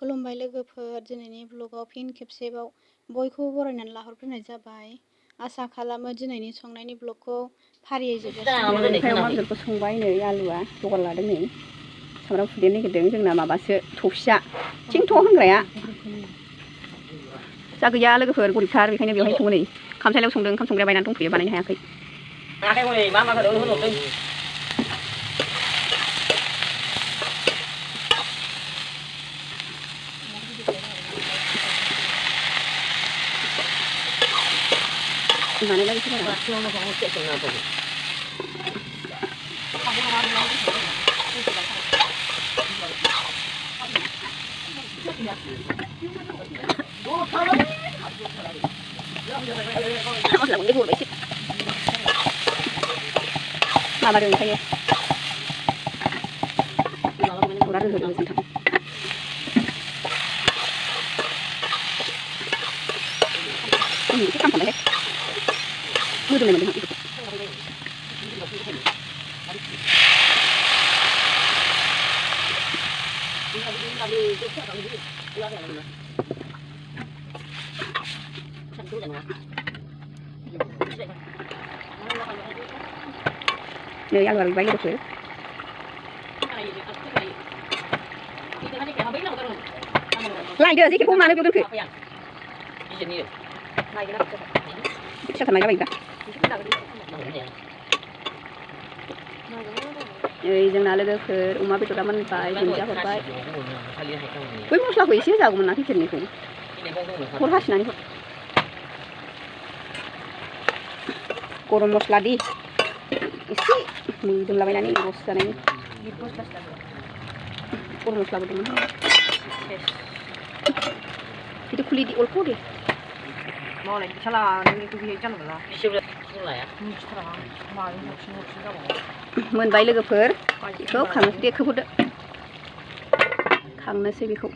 खुलुमबाय लोगोफोर, दिनैनि ब्लगाव फिन खेबसेबाव बयखौबो बरायनानै लाहरग्रोनाय जाबाय। आसा खालामो दिनैनि संनायनि ब्लगखौ फारियै जोबजासिम अमा बेदरखौ संबाय। नै आलुआ जगार लादों। नै सामब्राम फुदेरनो नागिरदों। जोंना माबासो थौसिया थिंथ' होनग्राया जा गैया लोगोफोर, गरिबथार, बेखायनो बेवहाय सङो। नै खामसालियाव संदों। ओंखाम संग्राया बायनानै दंथ'यो, बानायनो हायाखै। Mana lagi sih? Mama dulu kayak. Udah dulu sebentar. Ini kan apa ya? Udah nih, udah. Nơi ăn vào váy được rồi. Lại đưa gì cái phun mà nó đưa được. Chắc thằng này nó bình cả. जोंना लोगोफोर अमा बेदरा मोनबाय, दुन्दिया हरबाय। बै मस्लाखौ एसे जागौमोन ना किचेननिखौ। हर हासिनानै हर। गरम मस्ला दि एसे मोदोमलाबायनानै रस जानायनि। गरम मस्लाबो दंमोन। itu kulit di olpo deh. Mau lagi salah ini tuh biaya jangan lah. Moonbaय लोगोफोर, बेखौ खांनोसै बेखौ।